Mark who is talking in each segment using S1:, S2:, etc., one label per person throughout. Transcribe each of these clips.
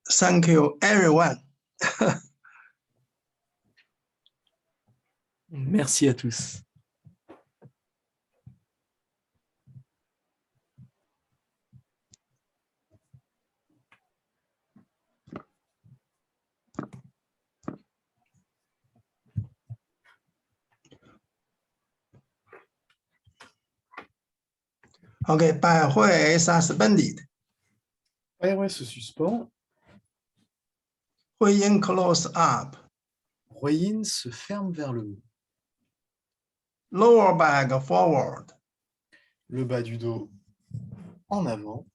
S1: Thank you, everyone.
S2: Merci à tous.
S1: OK，拜会 suspended，
S2: Ouais, ce suspend.
S1: 会议 close up，
S2: Royin se ferme vers le haut.
S1: lower back forward，
S2: Le bas du dos en avant.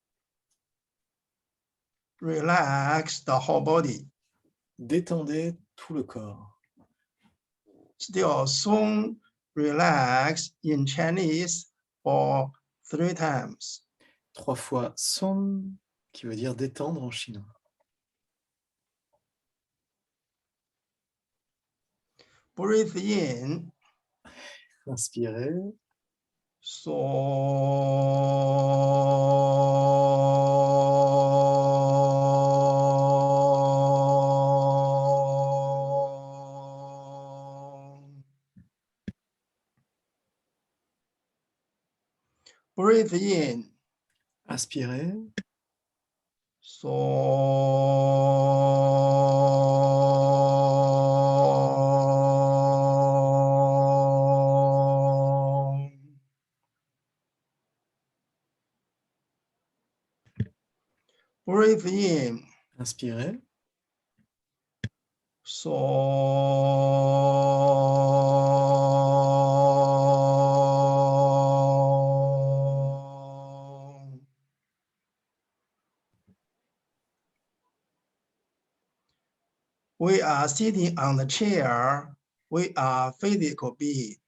S1: relax the whole body.
S2: Détendez tout le corps.
S1: Still soon relax in Chinese for 3 times.
S2: 3 fois son, qui veut dire détendre en chinois.
S1: Breathe in,
S2: Inspirez.
S1: so breathe in,
S2: Inspirez.
S1: So breathe in,
S2: Inspirez.
S1: So we are sitting on the chair. We are physical beings.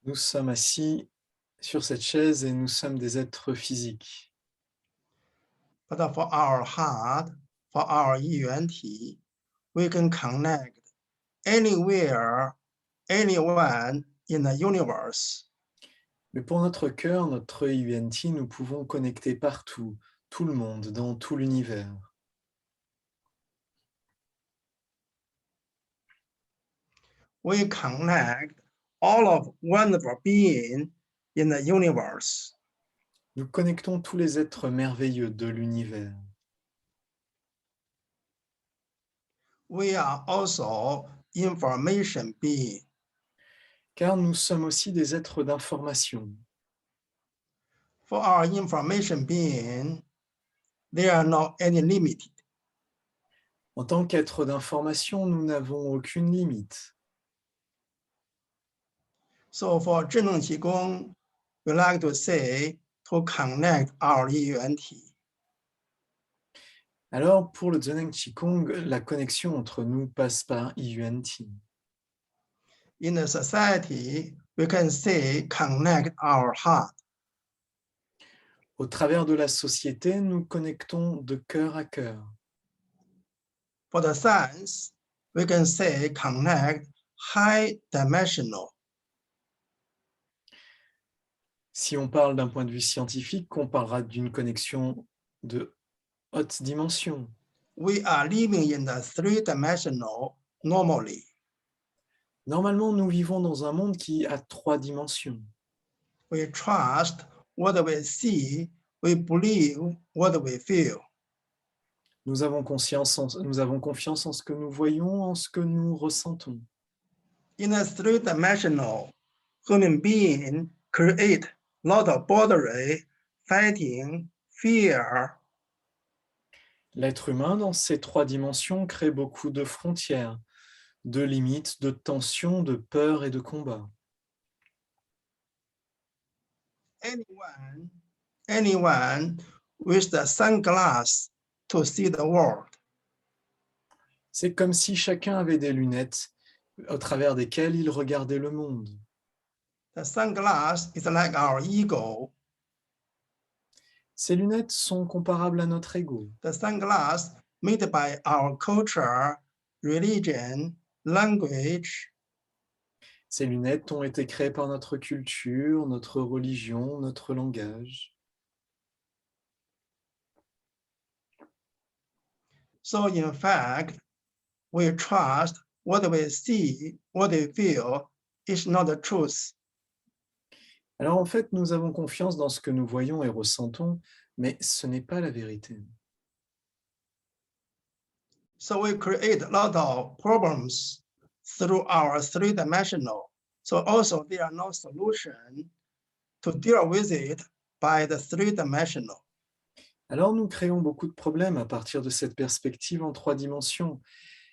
S2: Nous sommes assis sur cette chaise et nous sommes des êtres physiques.
S1: But for our heart, for our yuan, we can connect anywhere, anyone in the universe.
S2: Mais pour notre cœur, notre UNT, nous pouvons connecter partout, tout le monde, dans tout l'univers.
S1: We connect all of wonderful beings in the universe.
S2: Nous connectons tous les êtres merveilleux de l'univers.
S1: We are also information beings.
S2: Car nous sommes aussi des êtres d'information.
S1: For our information being, there are not any limit.
S2: En tant qu'êtres d'information, nous n'avons aucune limite.
S1: So for Zheneng Qigong, we like to say to connect our yuan.
S2: Alors, pour le Zheneng Qigong, la connexion entre nous passe par IUNT.
S1: In the society, we can say connect our heart.
S2: Au travers de la société, nous connectons de cœur à cœur.
S1: For the science, we can say connect high dimensional.
S2: Si on parle d'un point de vue scientifique, on parlera d'une connexion de haute dimension.
S1: We are living in the three-dimensional normally.
S2: Normalement, nous vivons dans un monde qui a 3 dimensions.
S1: We trust what we see, we believe what we feel.
S2: Nous avons confiance en ce que nous voyons, en ce que nous ressentons.
S1: In a three-dimensional, human being create lot of boundary, fighting, fear.
S2: L'être humain, dans ces 3 dimensions, crée beaucoup de frontières, de limites, de tensions, de peurs et de combats.
S1: Anyone with the sunglass to see the world.
S2: C'est comme si chacun avait des lunettes au travers desquelles il regardait le monde.
S1: The sunglass is like our ego.
S2: Ces lunettes sont comparables à notre ego.
S1: The sunglass made by our culture, religion, language.
S2: Ces lunettes ont été créées par notre culture, notre religion, notre langage.
S1: So in fact, we trust what we see, what we feel is not the truth.
S2: Alors en fait, nous avons confiance dans ce que nous voyons et ressentons, mais ce n'est pas la vérité.
S1: So we create a lot of problems through our three-dimensional. So also there are no solution to deal with it by the three-dimensional.
S2: Alors nous créons beaucoup de problèmes à partir de cette perspective en 3 dimensions.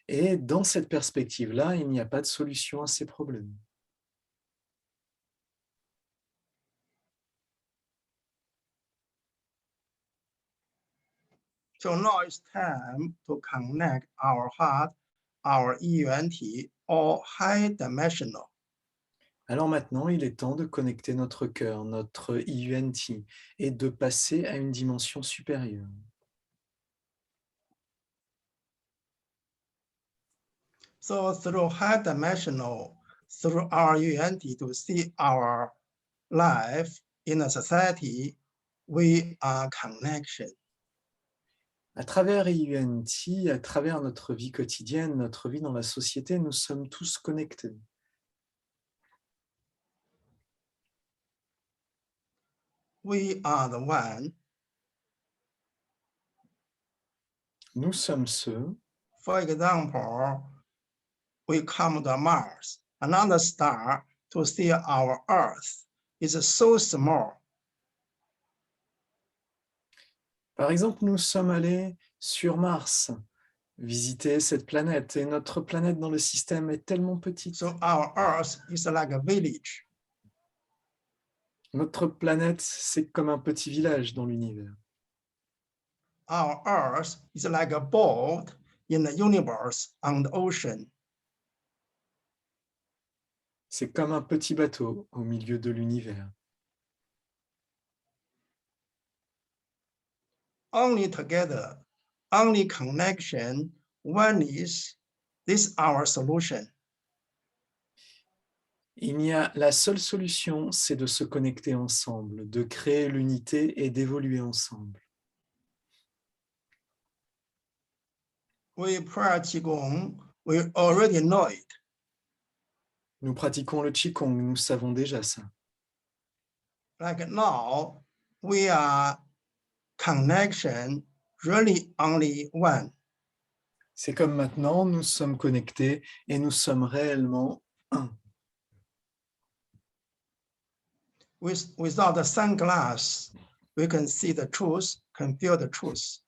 S2: Et dans cette perspective-là, il n'y a pas de solution à ces problèmes.
S1: So now it's time to connect our heart, our yuan-ti, or high dimensional.
S2: Alors maintenant, il est temps de connecter notre cœur, notre IUNT, et de passer à une dimension supérieure.
S1: So through high dimensional, through our yuan-ti to see our life in a society, we are connection.
S2: À travers IUNT, à travers notre vie quotidienne, notre vie dans la société, nous sommes tous connectés.
S1: We are the one.
S2: Nous sommes ceux.
S1: For example, we come to Mars, another star, to see our Earth. It's so small.
S2: Par exemple, nous sommes allés sur Mars, visiter cette planète, et notre planète dans le système est tellement petite.
S1: So our Earth is like a village.
S2: Notre planète, c'est comme un petit village dans l'univers.
S1: Our Earth is like a boat in the universe on the ocean.
S2: C'est comme un petit bateau au milieu de l'univers.
S1: Only together, only connection, oneness, this is our solution.
S2: La seule solution, c'est de se connecter ensemble, de créer l'unité et d'évoluer ensemble.
S1: We practice Qigong, we already know it.
S2: Nous pratiquons le Qigong, nous savons déjà ça.
S1: Like now, we are connection, really only one.
S2: C'est comme maintenant, nous sommes connectés et nous sommes réellement un.
S1: Without the sunglass, we can see the truth, can feel the truth.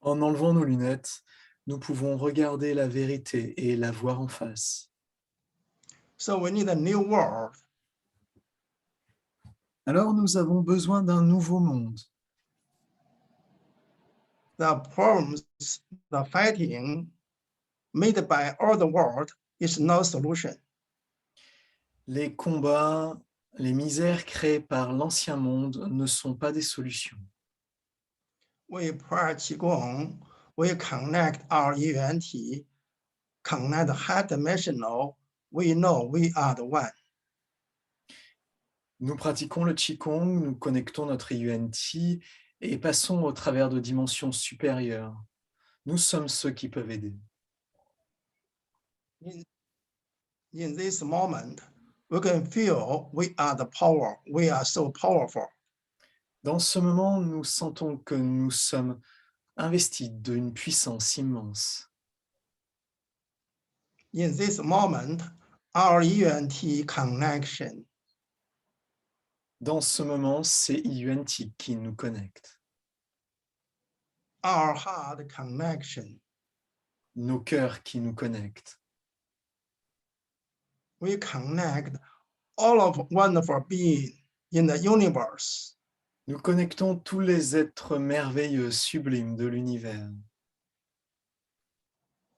S2: En enlevant nos lunettes, nous pouvons regarder la vérité et la voir en face.
S1: So we need a new world.
S2: Alors nous avons besoin d'un nouveau monde.
S1: The problems, the fighting made by all the world is no solution.
S2: Les combats, les misères créées par l'ancien monde ne sont pas des solutions.
S1: We practice Qigong, we connect our yuan-ti, connect the high dimensional, we know we are the one.
S2: Nous pratiquons le Qigong, nous connectons notre IUNT et passons au travers de dimensions supérieures. Nous sommes ceux qui peuvent aider.
S1: In this moment, we can feel we are the power, we are so powerful.
S2: Dans ce moment, nous sentons que nous sommes investis d'une puissance immense.
S1: In this moment, our yuan-ti connection,
S2: Dans ce moment, c'est IUNT qui nous connecte.
S1: our heart connection,
S2: Nos cœurs qui nous connectent.
S1: we connect all of wonderful being in the universe.
S2: Nous connectons tous les êtres merveilleux, sublimes de l'univers.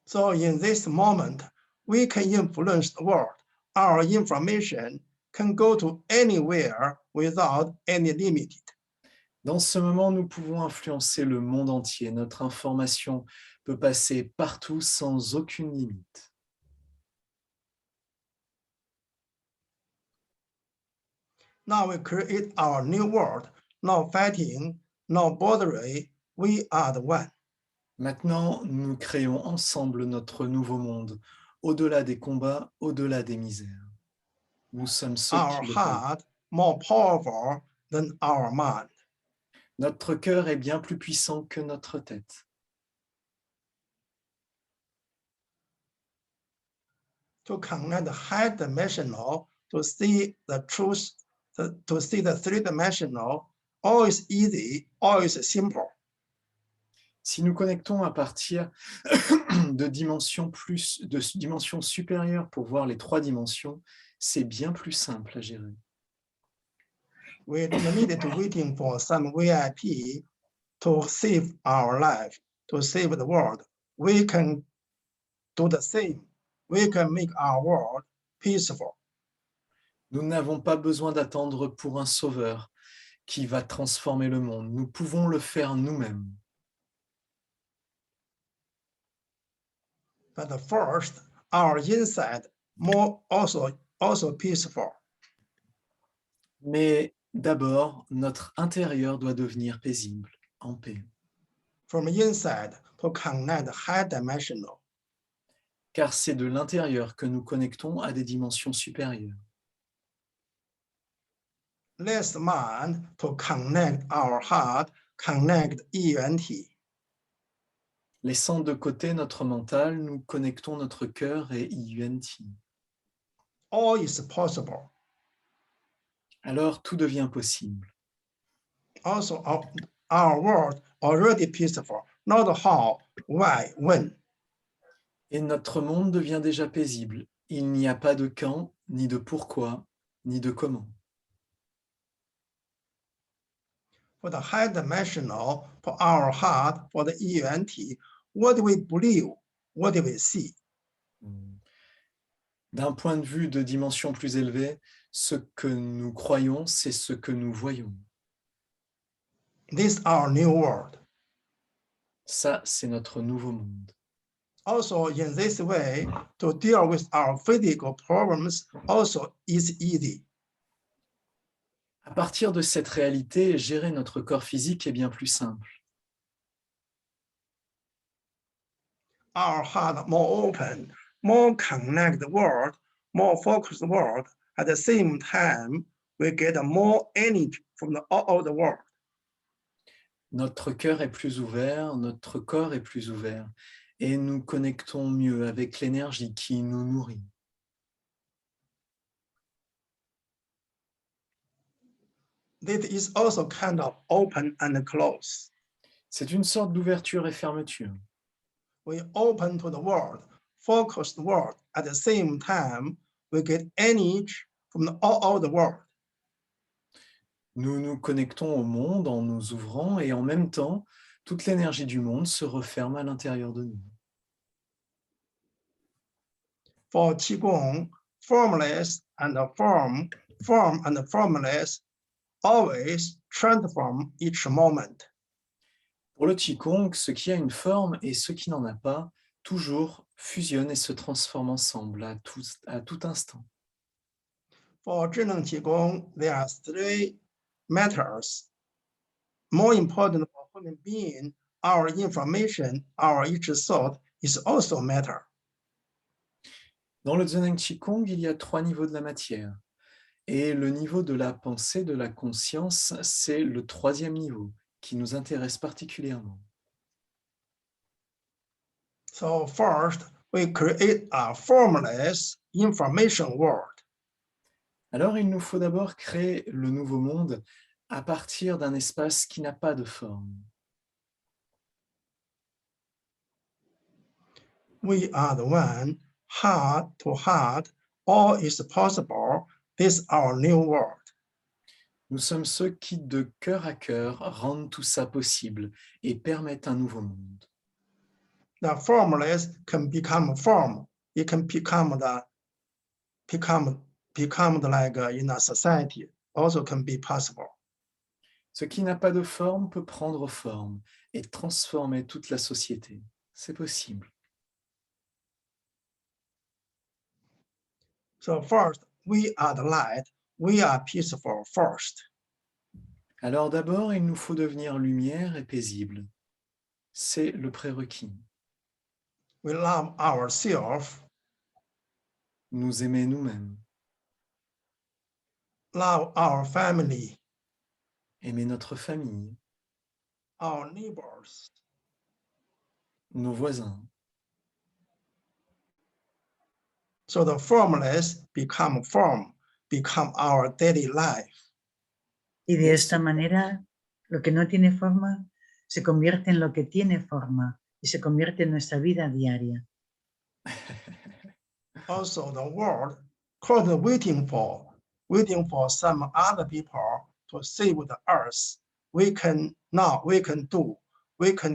S1: So in this moment, we can influence the world. Our information can go to anywhere without any limit.
S2: Dans ce moment, nous pouvons influencer le monde entier. Notre information peut passer partout sans aucune limite.
S1: Now we create our new world, no fighting, no boundary, we are the one.
S2: Maintenant, nous créons ensemble notre nouveau monde, au-delà des combats, au-delà des misères. Nous sommes ceux
S1: Our
S2: qui le font.
S1: heart more powerful than our mind.
S2: Notre cœur est bien plus puissant que notre tête.
S1: To connect high dimensional, to see the truth, to see the three dimensional, all is easy, all is simple.
S2: Si nous connectons à partir de dimensions supérieures pour voir les trois dimensions, c'est bien plus simple à gérer.
S1: We don't need to waiting for some VIP to save our life, to save the world. We can do the same. We can make our world peaceful.
S2: Nous n'avons pas besoin d'attendre pour un sauveur qui va transformer le monde. Nous pouvons le faire nous-mêmes.
S1: But first, our inside more also peaceful.
S2: Mais d'abord, notre intérieur doit devenir paisible, en paix.
S1: From inside to connect high dimensional.
S2: Car c'est de l'intérieur que nous connectons à des dimensions supérieures.
S1: Less mind to connect our heart, connect ENT.
S2: Laissant de côté notre mental, nous connectons notre cœur et IUNT.
S1: All is possible.
S2: Alors tout devient possible.
S1: Also, our world already peaceful. Not how, why, when.
S2: Et notre monde devient déjà paisible. Il n'y a pas de quand, ni de pourquoi, ni de comment.
S1: For the high dimensional, for our heart, for the ENT, what do we believe? What do we see?
S2: D'un point de vue de dimension plus élevée, ce que nous croyons, c'est ce que nous voyons.
S1: This is our new world.
S2: Ça, c'est notre nouveau monde.
S1: Also, in this way, to deal with our physical problems also is easy.
S2: À partir de cette réalité, gérer notre corps physique est bien plus simple.
S1: Our heart more open, more connected world, more focused world. At the same time, we get more energy from all the world.
S2: Notre cœur est plus ouvert, notre corps est plus ouvert, et nous connectons mieux avec l'énergie qui nous nourrit.
S1: This is also kind of open and close.
S2: C'est une sorte d'ouverture et fermeture.
S1: We open to the world, focused world. At the same time, we get energy from all the world.
S2: Nous nous connectons au monde en nous ouvrant et en même temps, toute l'énergie du monde se referme à l'intérieur de nous.
S1: For Qigong, formless and form and formless always transform each moment.
S2: Pour le Qigong, ce qui a une forme et ce qui n'en a pas, toujours fusionnent et se transforment ensemble à tout instant.
S1: For Zhineng Qigong, there are three matters. More important for human being, our information, our each thought is also matter.
S2: Dans le Zheneng Qigong, il y a 3 niveaux de la matière. Et le niveau de la pensée, de la conscience, c'est le 3e niveau qui nous intéresse particulièrement.
S1: So first, we create a formless information world.
S2: Alors, il nous faut d'abord créer le nouveau monde à partir d'un espace qui n'a pas de forme.
S1: We are the one, heart to heart, all is possible. This is our new world.
S2: Nous sommes ceux qui, de cœur à cœur, rendent tout ça possible et permettent un nouveau monde.
S1: The formless can become form. It can become like in a society. Also can be possible.
S2: Ce qui n'a pas de forme peut prendre forme et transformer toute la société. C'est possible.
S1: So first, we are the light. We are peaceful first.
S2: Alors d'abord, il nous faut devenir lumière et paisible. c'est le prérequis.
S1: We love ourselves,
S2: Nous aimer nous-mêmes,
S1: love our family,
S2: aimer notre famille,
S1: our neighbors.
S2: nos voisins.
S1: So the formless become form, become our daily life.
S3: Y de esta manera, lo que no tiene forma se convierte en lo que tiene forma y se convierte en nuestra vida diaria.
S1: Also, the world called waiting for some other people to save the earth. We can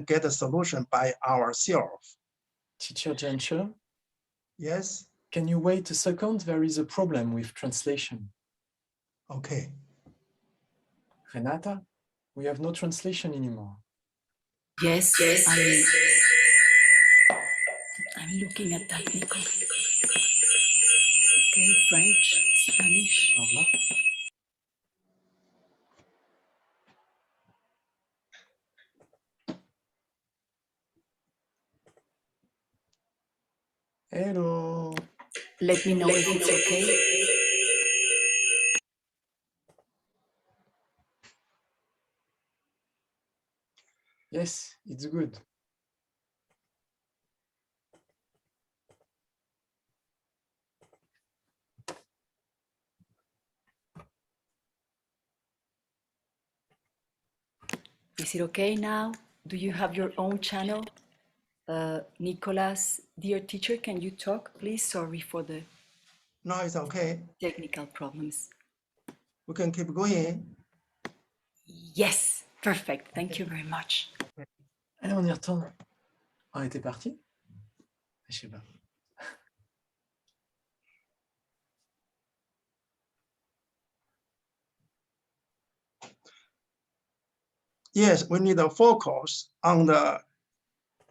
S1: get a solution by ourselves.
S2: Teacher Genscher,
S1: Yes,
S2: can you wait a second? There is a problem with translation.
S1: okay.
S2: Renata, we have no translation anymore.
S4: Yes, I'm looking at that, Nicole. Okay, French, Spanish.
S2: Au revoir. Hello.
S4: Let me know if it's okay.
S2: Yes, it's good.
S4: Is it okay now? Do you have your own channel? Nicolas, dear teacher, can you talk, please? Sorry for the
S1: Now it's okay.
S4: technical problems.
S1: We can keep going.
S4: Yes, perfect. Thank you very much.
S2: Allez, on y retourne. On était parti? Je sais pas.
S1: Yes, we need to focus on the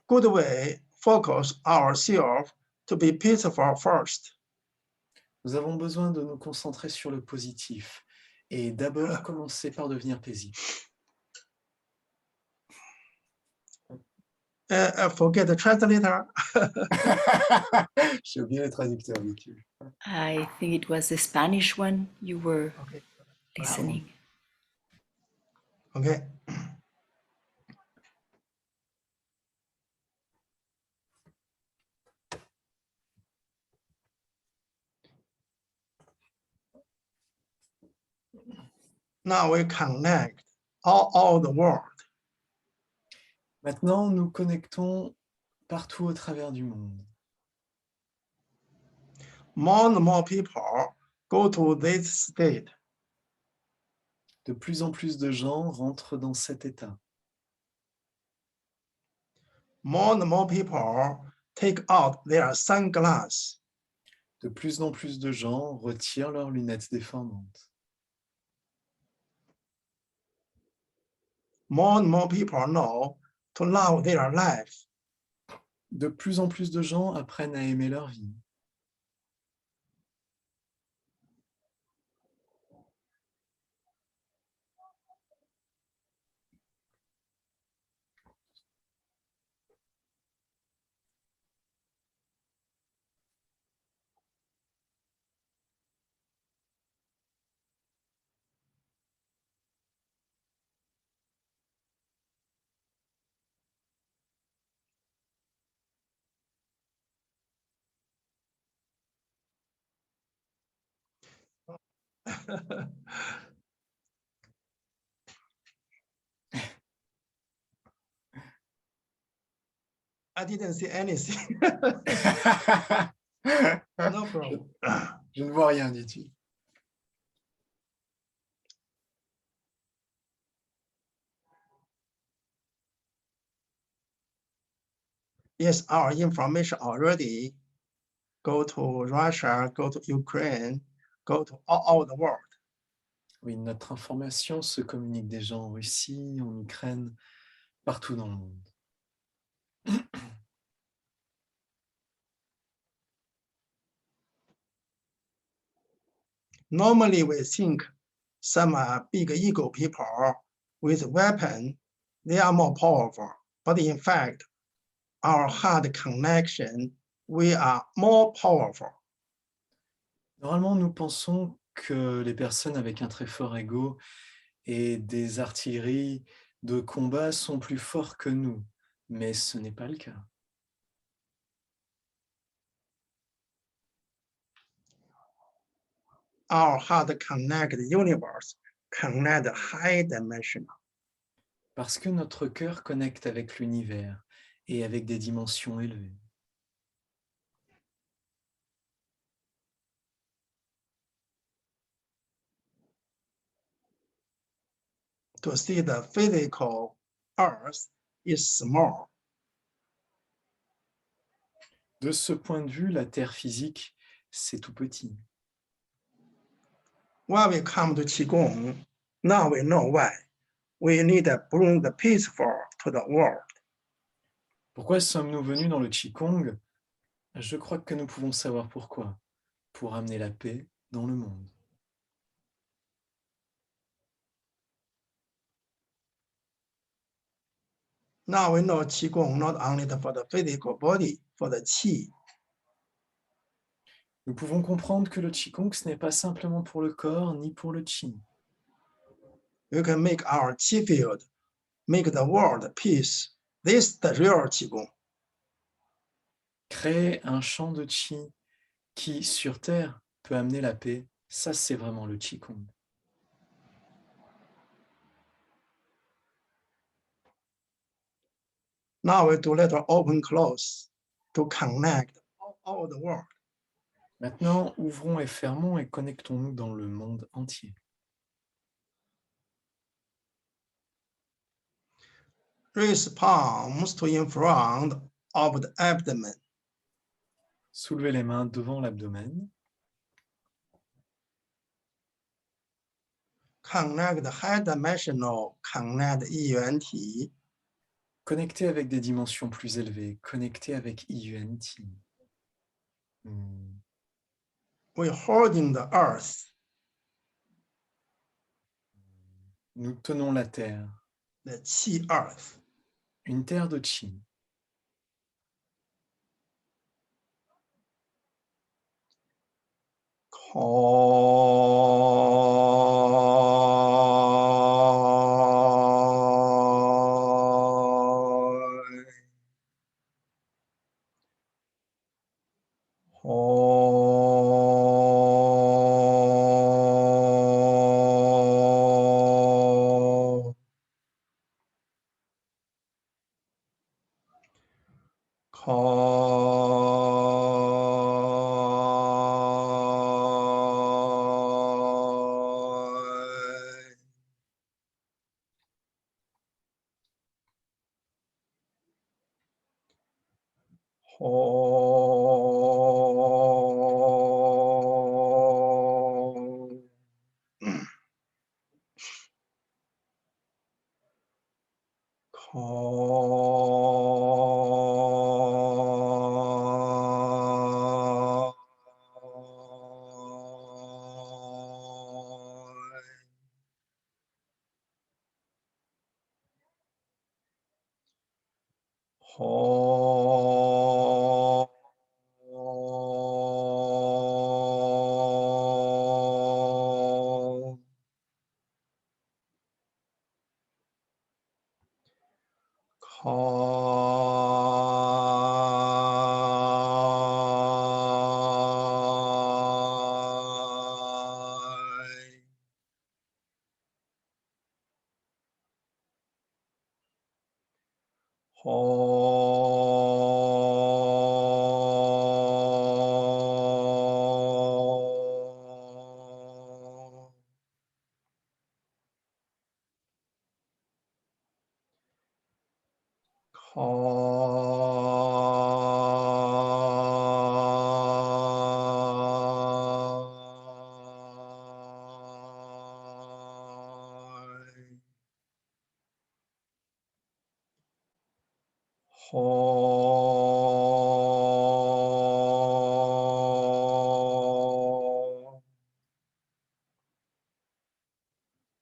S1: good way, focus ourselves to be peaceful first.
S2: Nous avons besoin de nous concentrer sur le positif et d'abord commencer par devenir paisible.
S1: Forget the translator.
S2: J'ai oublié le traducteur, habituel.
S4: I think it was the Spanish one you were
S1: Okay.
S4: listening.
S1: Okay. Now we connect all the world.
S2: Maintenant, nous connectons partout au travers du monde.
S1: More and more people go to this state.
S2: De plus en plus de gens rentrent dans cet état.
S1: More and more people take out their sunglasses.
S2: De plus en plus de gens retirent leurs lunettes déformantes.
S1: More and more people know to love their life.
S2: De plus en plus de gens apprennent à aimer leur vie.
S1: I didn't see anything. No problem.
S2: Je ne vois rien, dit-il.
S1: Yes, our information already go to Russia, go to Ukraine, go to all the world.
S2: Oui, notre information se communique déjà en Russie, en Ukraine, partout dans le monde.
S1: Normally, we think some big ego people with weapon, they are more powerful. but in fact, our heart connection, we are more powerful.
S2: Normalement, nous pensons que les personnes avec un très fort ego et des artilleries de combat sont plus forts que nous, mais ce n'est pas le cas.
S1: Our heart connect the universe, connect the high dimension.
S2: Parce que notre cœur connecte avec l'univers et avec des dimensions élevées.
S1: To see the physical earth is small.
S2: De ce point de vue, la Terre physique, c'est tout petit.
S1: When we come to Qigong, now we know why. We need to bring the peaceful to the world.
S2: Pourquoi sommes-nous venus dans le Qigong? Je crois que nous pouvons savoir pourquoi. Pour amener la paix dans le monde.
S1: Now we know Qigong not only for the physical body, for the Qi.
S2: Nous pouvons comprendre que le Qigong, ce n'est pas simplement pour le corps ni pour le Qi.
S1: You can make our Qi field, make the world peace. This is the real Qigong.
S2: Créer un champ de Qi qui, sur Terre, peut amener la paix, ça c'est vraiment le Qigong.
S1: Now we do little open close to connect all the world.
S2: Maintenant, ouvrons et fermons et connectons-nous dans le monde entier.
S1: Raise palms to in front of the abdomen.
S2: Soulevez les mains devant l'abdomen.
S1: Connect the high dimensional, connect Yuan Ti.
S2: Connectez avec des dimensions plus élevées. Connectez avec Yuan Ti.
S1: We're holding the earth,
S2: Nous tenons la terre,
S1: the Qi earth.
S2: une terre de Qi.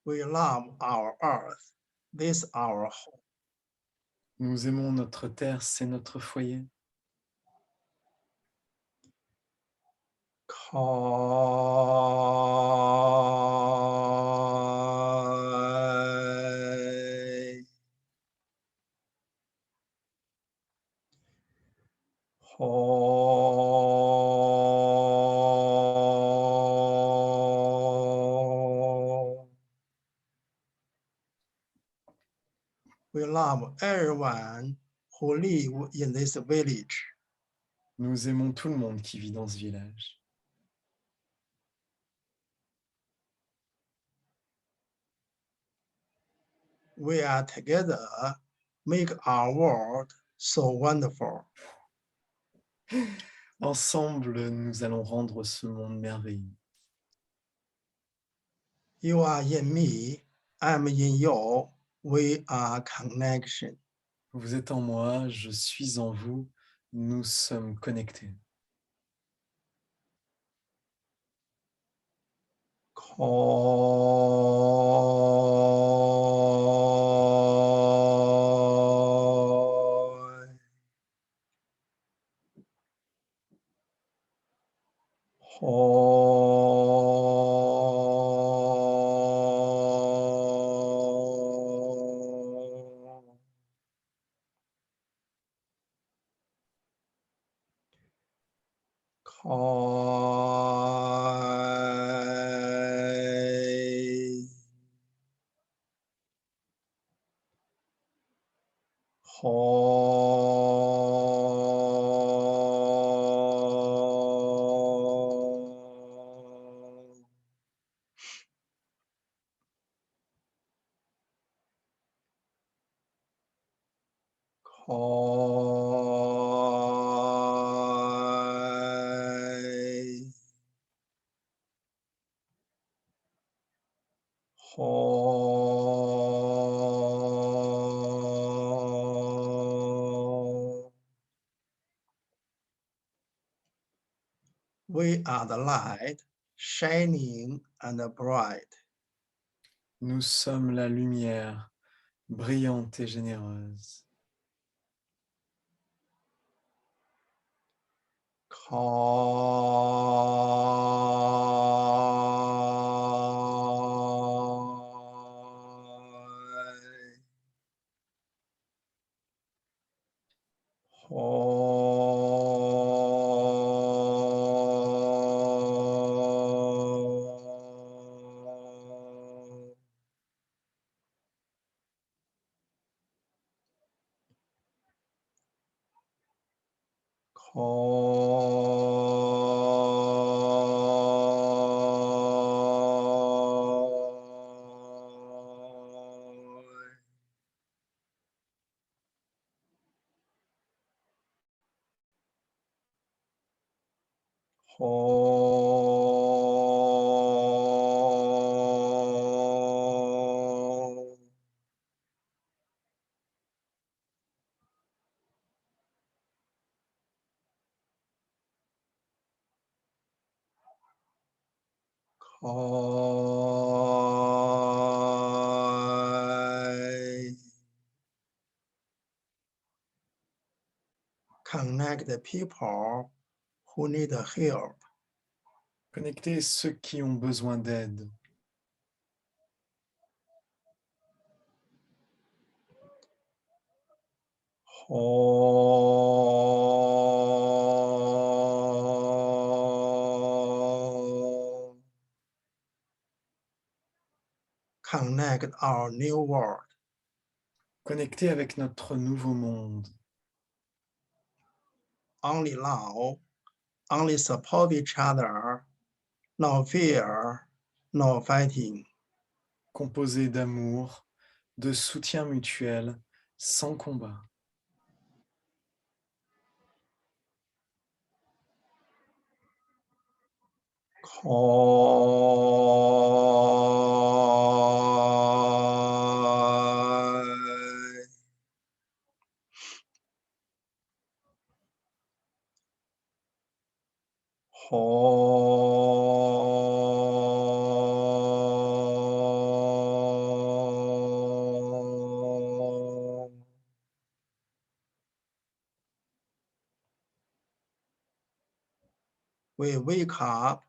S2: We love our earth. This is our home. Nous aimons notre terre, c'est notre foyer.
S1: Kai. Ho. We love everyone who live in this village.
S2: Nous aimons tout le monde qui vit dans ce village.
S1: We are together, make our world so wonderful.
S2: Ensemble, nous allons rendre ce monde merveilleux.
S1: You are in me, I'm in you, we are connection.
S2: Vous êtes en moi, je suis en vous, nous sommes connectés.
S1: Koi. Ho. Kai. Ho. Kai. Ho. We are the light, shining and bright.
S2: Nous sommes la lumière, brillante et généreuse.
S1: Kai. Ho. Koi. Ho. Kai. Connect the people who need help.
S2: Connectez ceux qui ont besoin d'aide.
S1: Ho. Connect our new world.
S2: Connectez avec notre nouveau monde.
S1: Only love, only support each other, no fear, no fighting.
S2: Composé d'amour, de soutien mutuel, sans combat.
S1: Kai. Ho. we wake up,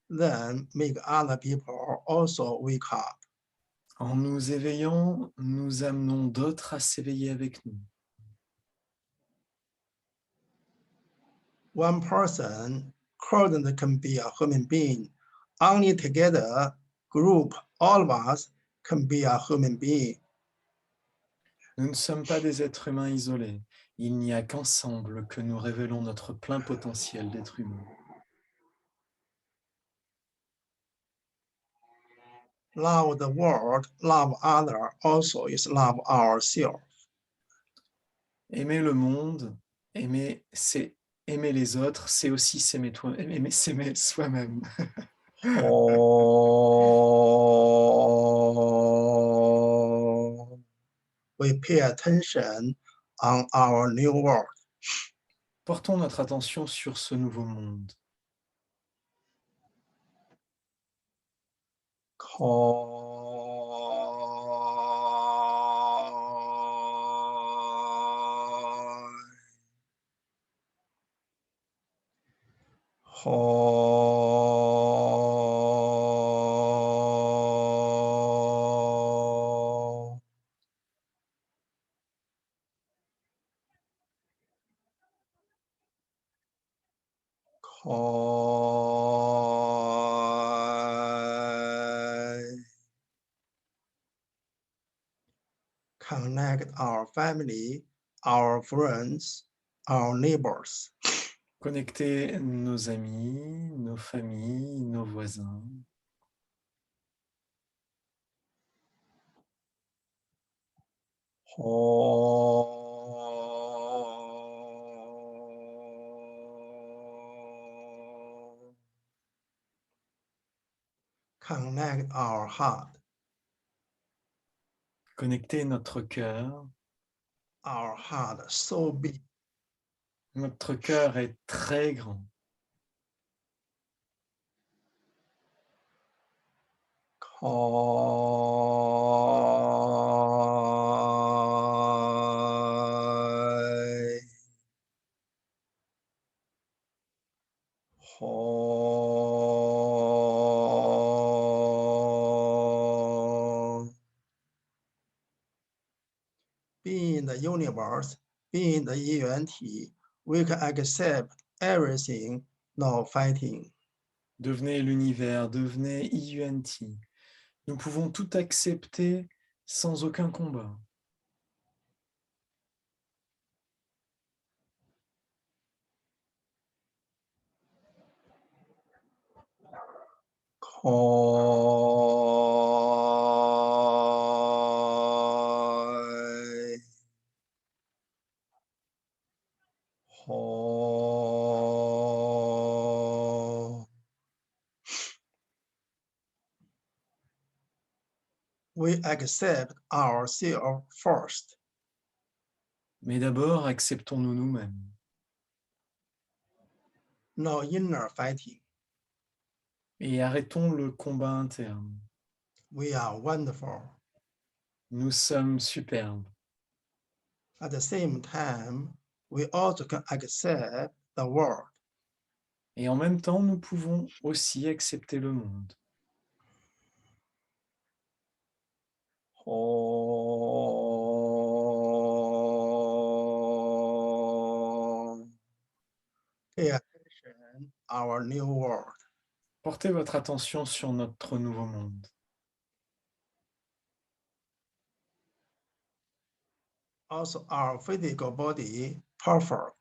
S1: then make other people also wake up.
S2: En nous éveillant, nous amenons d'autres à s'éveiller avec nous.
S1: One person can be a human being. Only together, group, all of us can be a human being.
S2: Nous ne sommes pas des êtres humains isolés. Il n'y a qu'ensemble que nous révélons notre plein potentiel d'être humain.
S1: Love the world, love other also is love ourselves.
S2: Aimer le monde, aimer les autres, c'est aussi s'aimer soi-même.
S1: Oh, we pay attention on our new world.
S2: Portons notre attention sur ce nouveau monde.
S1: Connect our family, our friends, our neighbors.
S2: Connecter nos amis, nos familles, nos voisins.
S1: Connect our heart.
S2: Connecter notre cœur.
S1: Our heart so big.
S2: Notre cœur est très grand.
S1: Being the universe, being the event, we can accept everything, no fighting.
S2: Devenez l'univers, devenez IUNT. Nous pouvons tout accepter sans aucun combat.
S1: We accept ourselves first.
S2: Mais d'abord, acceptons-nous nous-mêmes.
S1: No inner fighting.
S2: Et arrêtons le combat interne.
S1: We are wonderful.
S2: Nous sommes superbes.
S1: At the same time, we also can accept the world.
S2: Et en même temps, nous pouvons aussi accepter le monde.
S1: Pay attention, our new world.
S2: Portez votre attention sur notre nouveau monde.
S1: Also, our physical body perfect,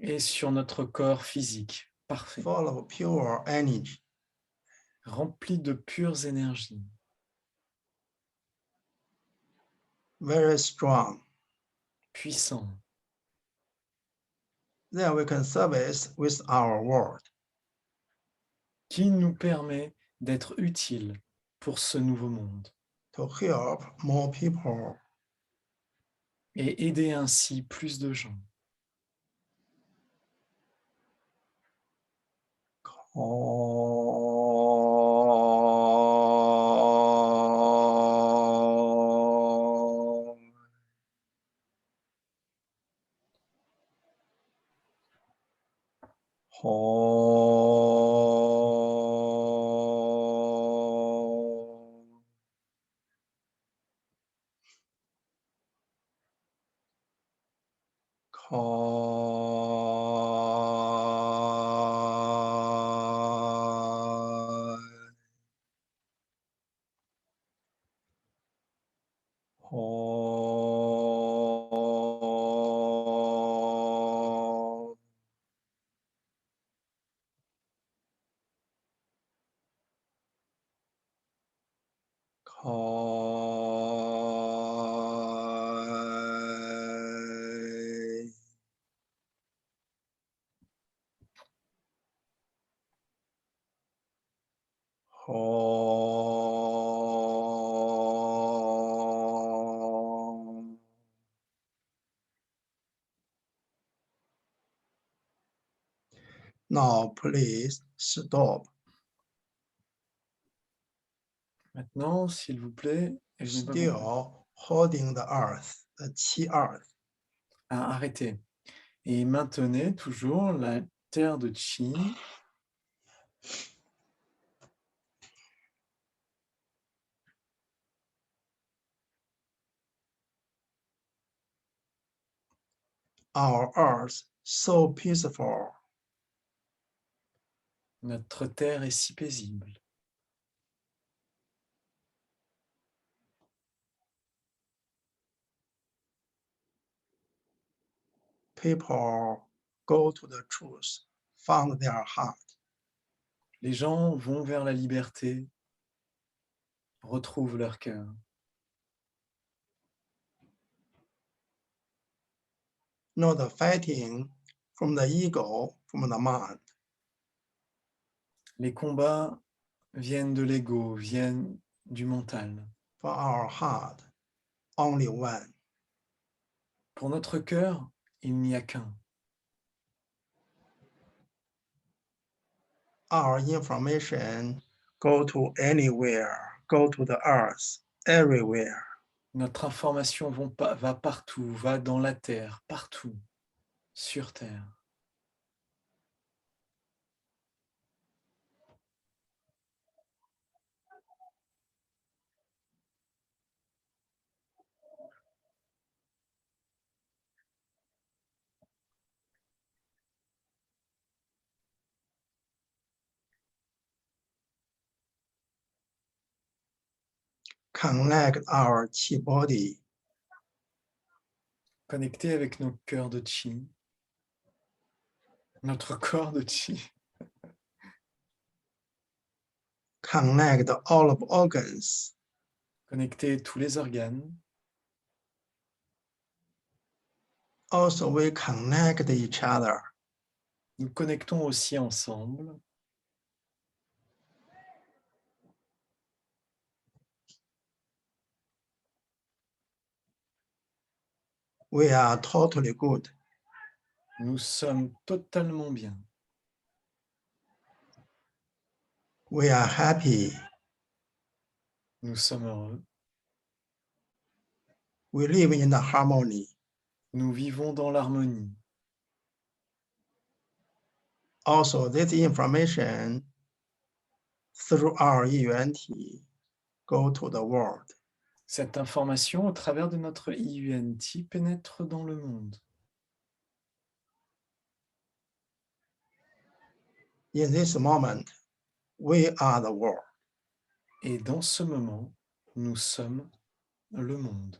S2: Et sur notre corps physique, parfait,
S1: full of pure energy.
S2: rempli de pures énergies,
S1: Very strong.
S2: puissant.
S1: Then we can service with our world.
S2: Qui nous permet d'être utiles pour ce nouveau monde
S1: To help more people.
S2: et aider ainsi plus de gens.
S1: Ho. Kai. Ho. Kai. Ho. Now, please stop.
S2: Maintenant, s'il vous plaît, et je n'ai pas compris.
S1: Still holding the earth, the Qi earth.
S2: Ah, arrêtez. Et maintenez toujours la terre de Qi.
S1: Our earth so peaceful.
S2: Notre terre est si paisible.
S1: People go to the truth, found their heart.
S2: Les gens vont vers la liberté, retrouvent leur cœur.
S1: Not fighting from the ego, from the mind.
S2: Les combats viennent de l'ego, viennent du mental.
S1: For our heart, only one.
S2: Pour notre cœur, il n'y a qu'un.
S1: Our information go to anywhere, go to the earth, everywhere.
S2: Notre information va partout, va dans la terre, partout, sur terre.
S1: Connect our Qi body.
S2: Connecté avec nos cœurs de Qi, notre corps de Qi.
S1: Connect all of organs.
S2: Connecter tous les organes.
S1: Also, we connect each other.
S2: Nous connectons aussi ensemble.
S1: We are totally good.
S2: Nous sommes totalement bien.
S1: We are happy.
S2: Nous sommes heureux.
S1: We live in the harmony.
S2: Nous vivons dans l'harmonie.
S1: Also, this information through our UNT go to the world.
S2: Cette information, au travers de notre IUNT, pénètre dans le monde.
S1: In this moment, we are the world.
S2: Et dans ce moment, nous sommes le monde.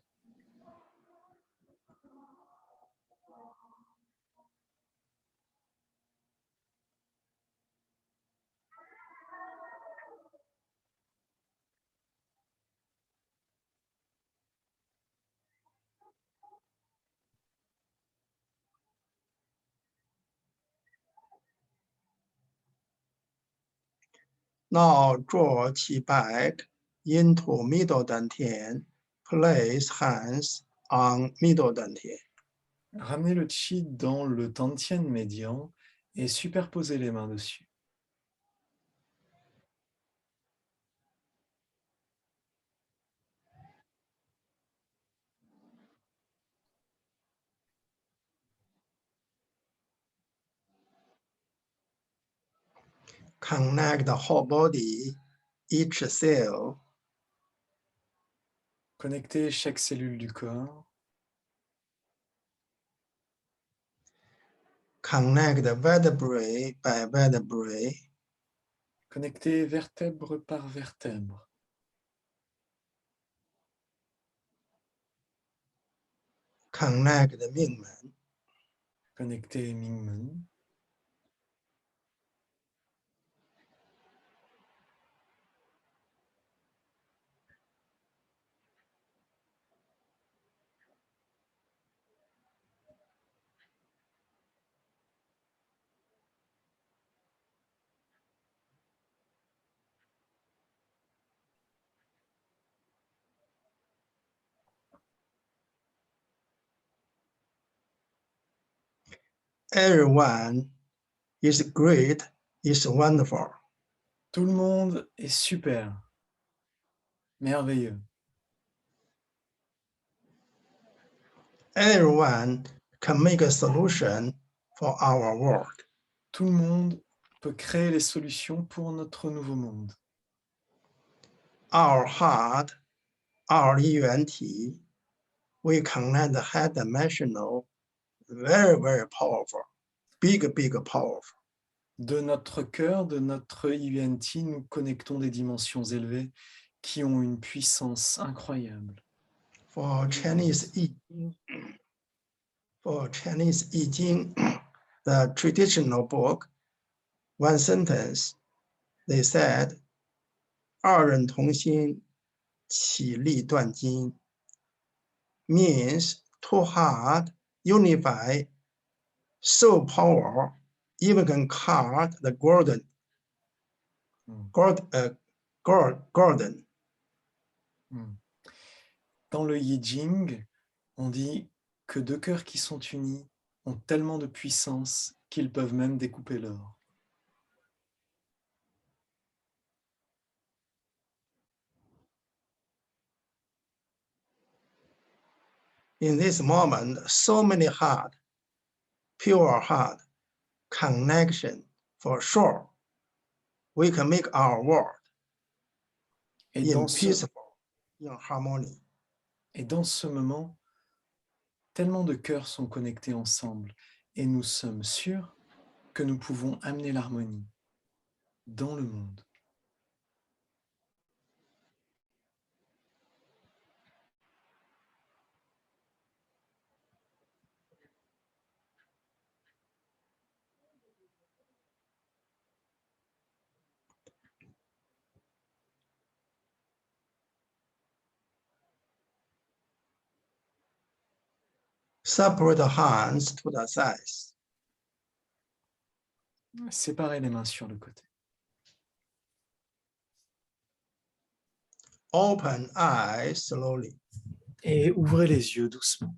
S1: Now draw Qi back into middle dantian. Place hands on middle dantian.
S2: Ramenez le Qi dans le Tantien médian et superposez les mains dessus.
S1: connect the whole body, each cell,
S2: Connecter chaque cellule du corps.
S1: connect vertebrae by vertebrae,
S2: Connecter vertèbre par vertèbre.
S1: connect the Mingmen,
S2: Connecter Mingmen.
S1: everyone is great, is wonderful.
S2: Tout le monde est super. Merveilleux.
S1: Everyone can make a solution for our world.
S2: Tout le monde peut créer les solutions pour notre nouveau monde.
S1: Our heart, our UNT, we connect the high dimensional, very, very powerful, big powerful.
S2: De notre cœur, de notre IUNT, nous connectons des dimensions élevées qui ont une puissance incroyable.
S1: For Chinese I Ching, the traditional book, one sentence, they said, 二人同心，其利断金 means two heart unified, so power, even can cut the golden.
S2: Dans le Yi Jing, on dit que deux cœurs qui sont unis ont tellement de puissance qu'ils peuvent même découper l'or.
S1: In this moment, so many heart, pure heart, connection for sure. We can make our world
S2: Et
S1: in peaceful, in harmony.
S2: Et dans ce moment, tellement de cœurs sont connectés ensemble et nous sommes sûrs que nous pouvons amener l'harmonie dans le monde.
S1: Separate the hands to the sides.
S2: Séparez les mains sur le côté.
S1: Open eyes slowly.
S2: Et ouvrez les yeux doucement.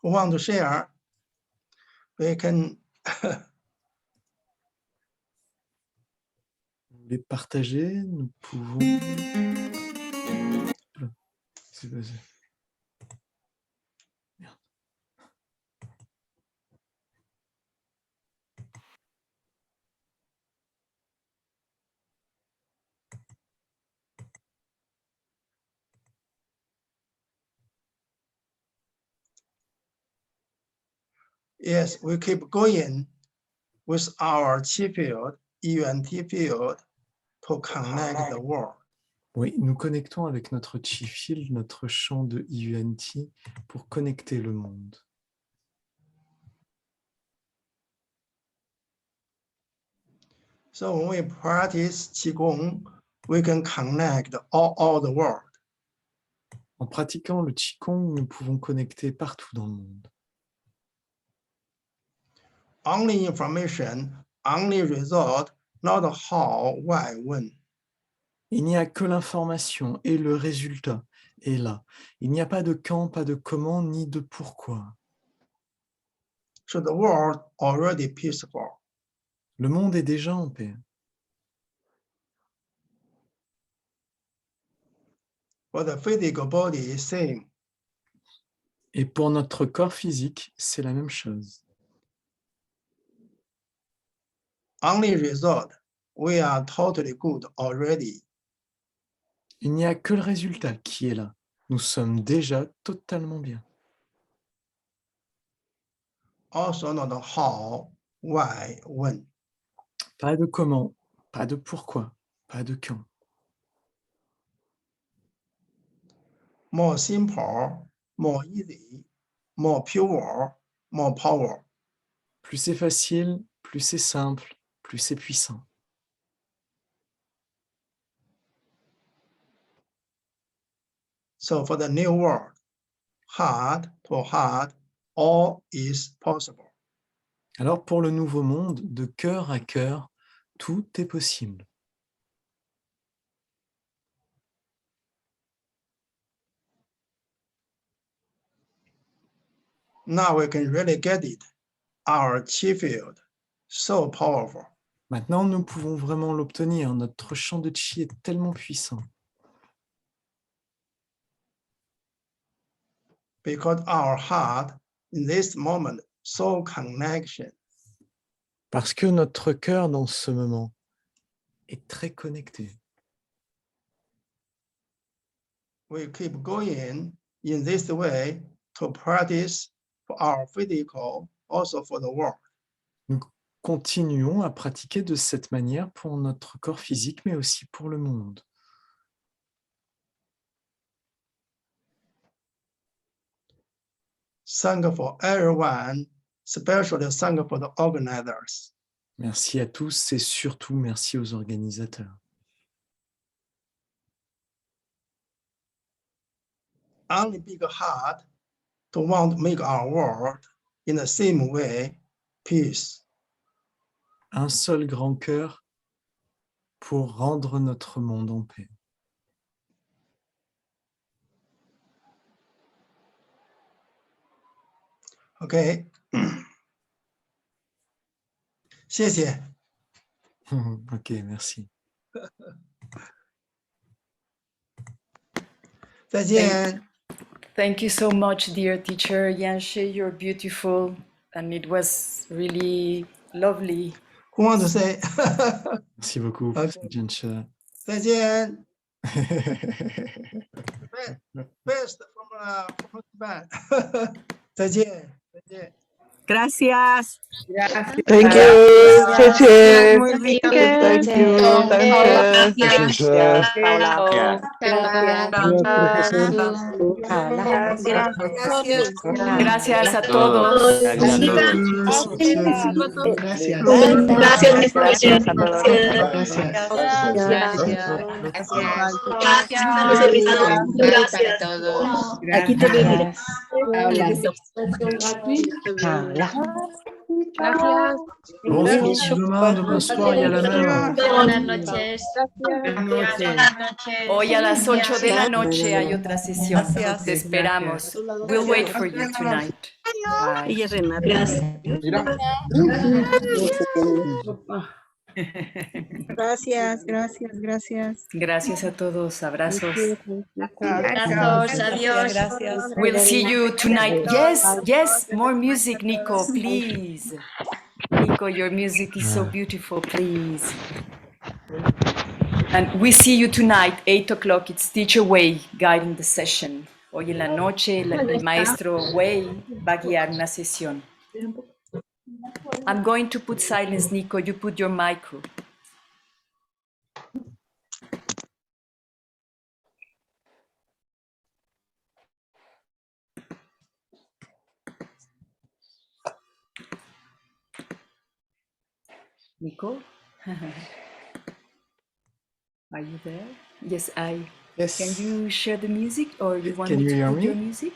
S1: Who want to share? We can
S2: Les partager, nous pouvons... C'est passé. Merde.
S1: yes, we keep going with our chi field, UNT field, to connect the world.
S2: Oui, nous connectons avec notre chi field, notre champ de IUNT pour connecter le monde.
S1: So when we practice Qigong, we can connect all the world.
S2: En pratiquant le Qigong, nous pouvons connecter partout dans le monde.
S1: Only information, only result, not how, why, when.
S2: Il n'y a que l'information et le résultat est là. Il n'y a pas de quand, pas de comment, ni de pourquoi.
S1: So the world already peaceful.
S2: Le monde est déjà en paix.
S1: For the physical body is same.
S2: Et pour notre corps physique, c'est la même chose.
S1: Only result, we are totally good already.
S2: Il n'y a que le résultat qui est là. Nous sommes déjà totalement bien.
S1: Also not how, why, when.
S2: Pas de comment, pas de pourquoi, pas de quand.
S1: More simple, more easy, more pure, more power.
S2: Plus c'est facile, plus c'est simple, plus c'est puissant.
S1: So for the new world, heart to heart, all is possible.
S2: Alors pour le nouveau monde, de cœur à cœur, tout est possible.
S1: Now we can really get it. Our chi field, so powerful.
S2: Maintenant, nous pouvons vraiment l'obtenir. Notre champ de chi est tellement puissant.
S1: Because our heart, in this moment, so connection.
S2: Parce que notre cœur, dans ce moment, est très connecté.
S1: We keep going in this way to practice for our physical, also for the world.
S2: Nous continuons à pratiquer de cette manière pour notre corps physique, mais aussi pour le monde.
S1: Thank for everyone, especially thank for the organizers.
S2: Merci à tous et surtout merci aux organisateurs.
S1: Only big heart to want to make our world in the same way, peace.
S2: Un seul grand cœur pour rendre notre monde en paix.
S1: OK 谢谢
S2: Ok, merci.
S1: 再见
S4: Thank you so much, dear teacher Yanshe. You're beautiful, and it was really lovely.
S1: Who want to say
S2: Merci beaucoup,
S1: Ok.
S2: Jianche.
S1: 再见 Best from Japan 再见
S5: Gracias.
S6: Thank you, teacher.
S5: Muy bien.
S6: Thank you, Danke.
S5: Gracias, Paula.
S4: Gracias a todos.
S6: Gracias a todos.
S5: Aquí te veo, mira.
S7: Gracias.
S2: On se retrouve demain soir, il y a la même.
S7: Buenas noches.
S4: Hoy a las 8 de la noche hay otra sesión. Te esperamos. We'll wait for you tonight. Bye.
S5: Ella es Renata. Gracias.
S4: Gracias a todos. Abrazos.
S7: Abrazos, adiós.
S4: We'll see you tonight. Yes, more music, Nico, please. Nico, your music is so beautiful, please. And we see you tonight, 8 o'clock. It's Teacher Wei guiding the session. Hoy en la noche, el maestro Wei va a guiar una sesión. I'm going to put silence, Nico. You put your micro. Nico? Are you there? Yes,
S2: Yes.
S4: Can you share the music or you want
S2: Can
S4: me
S2: you
S4: to
S2: hear
S4: put
S2: me?
S4: your music?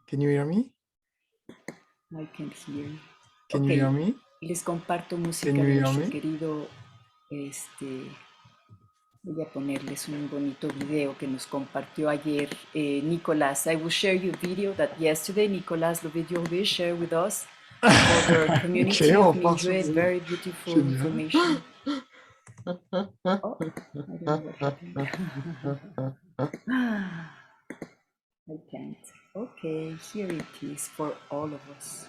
S2: Can you hear me?
S4: I can't hear you.
S2: Can
S4: Ok.
S2: you hear me?
S4: Les comparto música
S2: Can you
S4: de
S2: hear
S4: nuestro
S2: me?
S4: querido Voy a ponerles un bonito video que nos compartió ayer Nicolás. I will share you a video that yesterday Nicolás Lovediobe shared with us for the community
S2: Ok,
S4: of
S2: on part sur
S4: Mildred.
S2: des-
S4: Very beautiful
S2: Génial.
S4: information. Oh, I don't know what happened. I can't. Okay, here it is for all of us.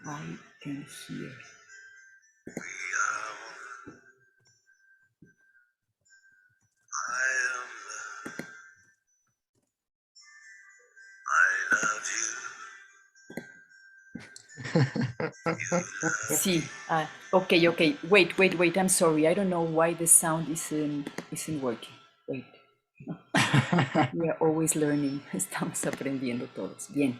S4: I can hear. Sí. Okay. Wait. I'm sorry. I don't know why the sound isn't working. Wait. We are always learning. Estamos aprendiendo todos. Bien.